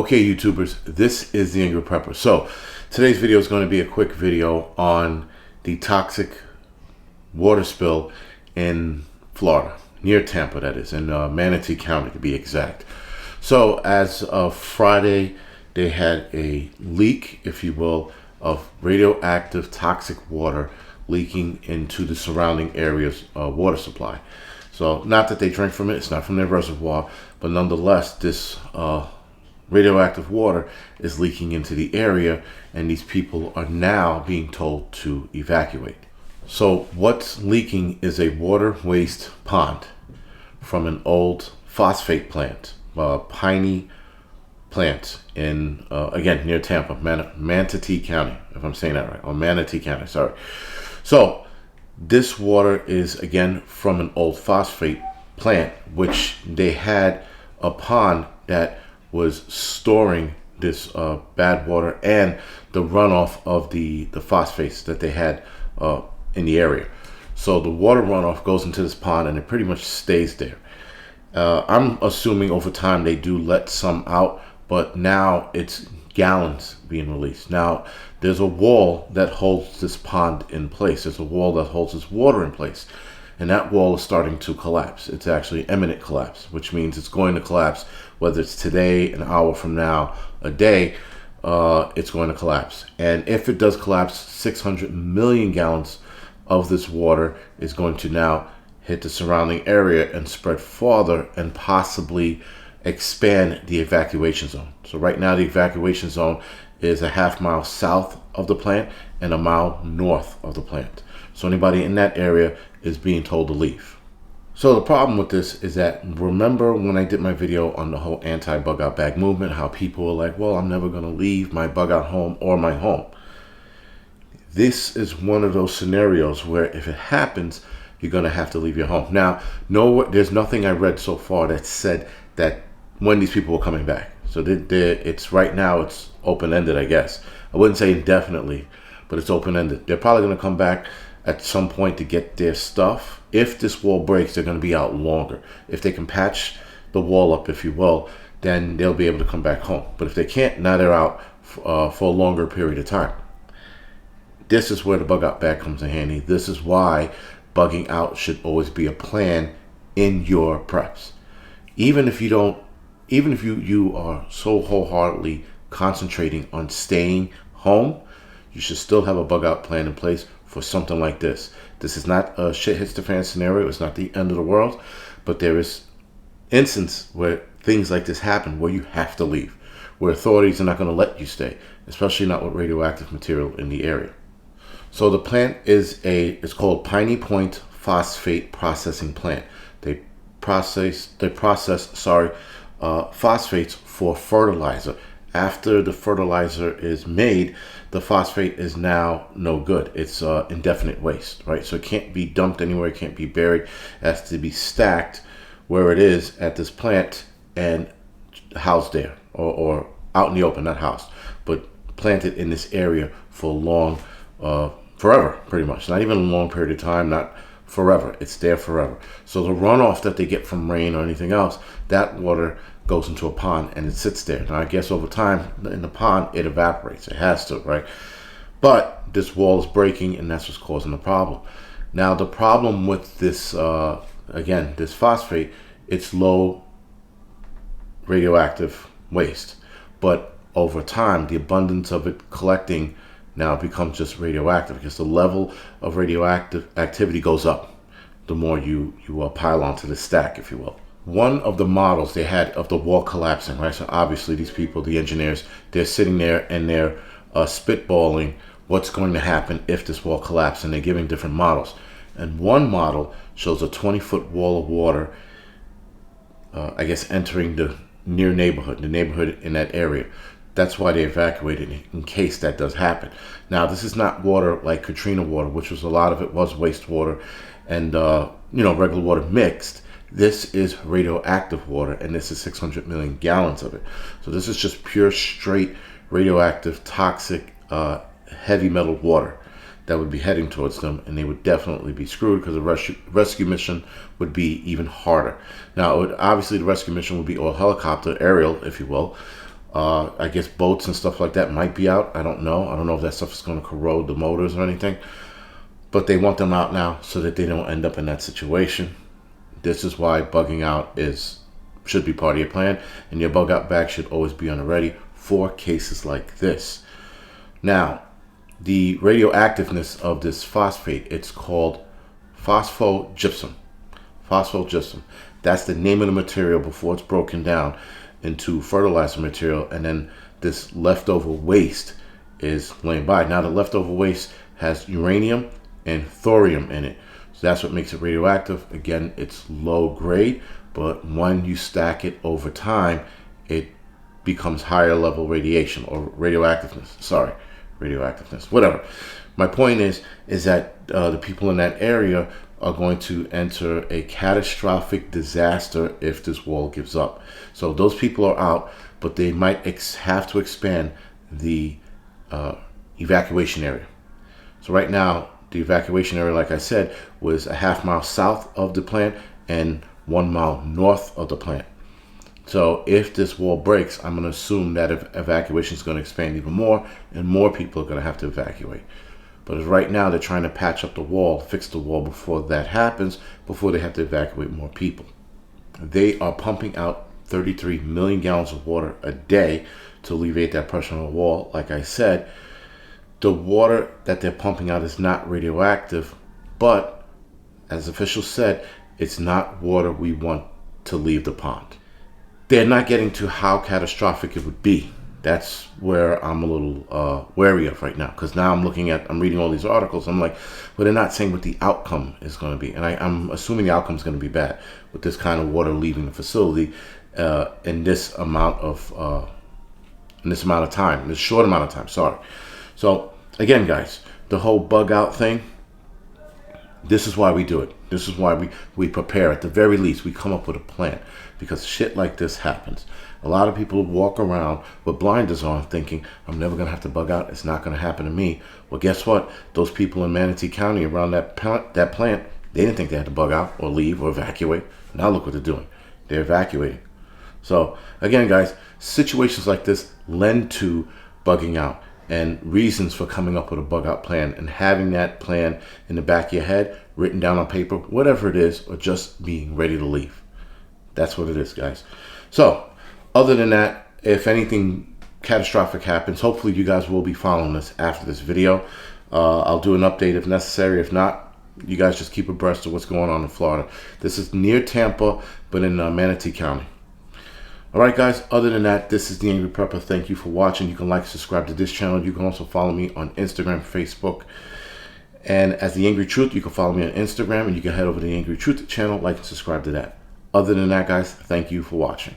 Okay, YouTubers, this is the Angryprepper. So today's video is going to be a quick video on the toxic water spill in Florida, near Tampa, that is, in Manatee County to be exact. So as of Friday, they had a leak, if you will, of radioactive toxic water leaking into the surrounding area's water supply. So not that they drink from it, it's not from their reservoir, but nonetheless, this radioactive water is leaking into the area, and these people are now being told to evacuate. So what's leaking is a water waste pond from an old phosphate plant, piney plant in, again, near Tampa, Manatee County, if I'm saying that right, or Manatee County, sorry. So this water is, again, from an old phosphate plant, which they had a pond that was storing this bad water and the runoff of the phosphates that they had in the area. So the water runoff goes into this pond and it pretty much stays there. I'm assuming over time they do let some out, but now it's gallons being released. Now there's a wall that holds this pond in place. There's a wall that holds this water in place. And that wall is starting to collapse. It's actually imminent collapse, which means it's going to collapse. Whether it's today, an hour from now, a day, it's going to collapse. And if it does collapse, 600 million gallons of this water is going to now hit the surrounding area and spread farther and possibly expand the evacuation zone. So right now the evacuation zone is a half-mile south of the plant and a mile north of the plant. So anybody in that area is being told to leave. So the problem with this is that, remember when I did my video on the whole anti-bug out bag movement, how people were like, well, I'm never going to leave my bug out home or my home. This is one of those scenarios where if it happens, you're going to have to leave your home. Now, no, there's nothing I read so far that said that when these people are coming back. So it's right now, it's open-ended, I guess. I wouldn't say indefinitely, but it's open-ended. They're probably going to come back at some point to get their stuff. If this wall breaks, they're going to be out longer. If they can patch the wall up, if you will, then they'll be able to come back home. But if they can't, now they're out for a longer period of time. This is where the bug out bag comes in handy. This is why bugging out should always be a plan in your preps. Even if you are so wholeheartedly concentrating on staying home, you should still have a bug out plan in place for something like this. This is not a shit hits the fan scenario. It's not the end of the world, but there is instances where things like this happen where you have to leave, where authorities are not going to let you stay, especially not with radioactive material in the area. So the plant it's called Piney Point Phosphate Processing Plant. They process phosphates for fertilizer. After the fertilizer is made, the phosphate is now no good. It's indefinite waste, right? So it can't be dumped anywhere. It can't be buried. It has to be stacked where it is at this plant and housed there, or out in the open, not housed, but planted in this area for long, forever, pretty much. Not even a long period of time, not forever. It's there forever. So the runoff that they get from rain or anything else, that water goes into a pond and it sits there. Now, I guess over time in the pond, it evaporates. It has to, right? But this wall is breaking, and that's what's causing the problem. Now, the problem with this, again, this phosphate, it's low radioactive waste. But over time, the abundance of it collecting now becomes just radioactive, because the level of radioactive activity goes up the more you pile onto the stack, if you will. One of the models they had of the wall collapsing, right? So obviously these people, the engineers, they're sitting there and they're spitballing what's going to happen if this wall collapses, and they're giving different models. And one model shows a 20-foot wall of water, I guess, entering the near neighborhood, the neighborhood in that area. That's why they evacuated in case that does happen. Now, this is not water like Katrina water, which was a lot of it was wastewater and regular water mixed. This is radioactive water, and this is 600 million gallons of it. So this is just pure, straight, radioactive, toxic, heavy metal water that would be heading towards them, and they would definitely be screwed, because the rescue mission would be even harder. Now, obviously, the rescue mission would be all helicopter, aerial, if you will, I guess boats and stuff like that might be out. I don't know. I don't know if that stuff is going to corrode the motors or anything. But they want them out now so that they don't end up in that situation. This is why bugging out should be part of your plan. And your bug out bag should always be on the ready for cases like this. Now, the radioactiveness of this phosphate, it's called phosphogypsum. Phosphogypsum. That's the name of the material before it's broken down into fertilizer material, and then this leftover waste is laying by. Now the leftover waste has uranium and thorium in it, so that's what makes it radioactive. Again, it's low grade, but when you stack it over time, it becomes higher level radiation or radioactiveness. Sorry, radioactiveness, whatever. My point is that the people in that area are going to enter a catastrophic disaster if this wall gives up. So those people are out, but they might have to expand the evacuation area. So right now, the evacuation area, like I said, was a half mile south of the plant and 1 mile north of the plant. So if this wall breaks, I'm going to assume that evacuation is going to expand even more, and more people are going to have to evacuate. But right now, they're trying to patch up the wall, fix the wall before that happens, before they have to evacuate more people. They are pumping out 33 million gallons of water a day to alleviate that pressure on the wall. Like I said, the water that they're pumping out is not radioactive, but as officials said, it's not water we want to leave the pond. They're not getting to how catastrophic it would be. That's where I'm a little wary of right now, because now I'm reading all these articles. I'm like, well, they're not saying what the outcome is going to be, and I'm assuming the outcome is going to be bad with this kind of water leaving the facility in this amount of time, this short amount of time. Sorry. So again, guys, the whole bug out thing. This is why we do it. This is why we prepare. At the very least, we come up with a plan, because shit like this happens. A lot of people walk around with blinders on thinking, I'm never going to have to bug out. It's not going to happen to me. Well, guess what? Those people in Manatee County around that plant, they didn't think they had to bug out or leave or evacuate. Now look what they're doing. They're evacuating. So again, guys, situations like this lend to bugging out, and reasons for coming up with a bug out plan and having that plan in the back of your head, written down on paper, whatever it is, or just being ready to leave. That's what it is, guys. So other than that, if anything catastrophic happens, hopefully you guys will be following this after this video. I'll do an update if necessary. If not, you guys just keep abreast of what's going on in Florida. This is near Tampa, but in Manatee County. All right, guys, other than that, this is the Angryprepper. Thank you for watching. You can like, subscribe to this channel. You can also follow me on Instagram, Facebook, and as the Angry Truth. You can follow me on Instagram, and you can head over to the Angry Truth channel, like and subscribe to that. Other than that, guys, thank you for watching.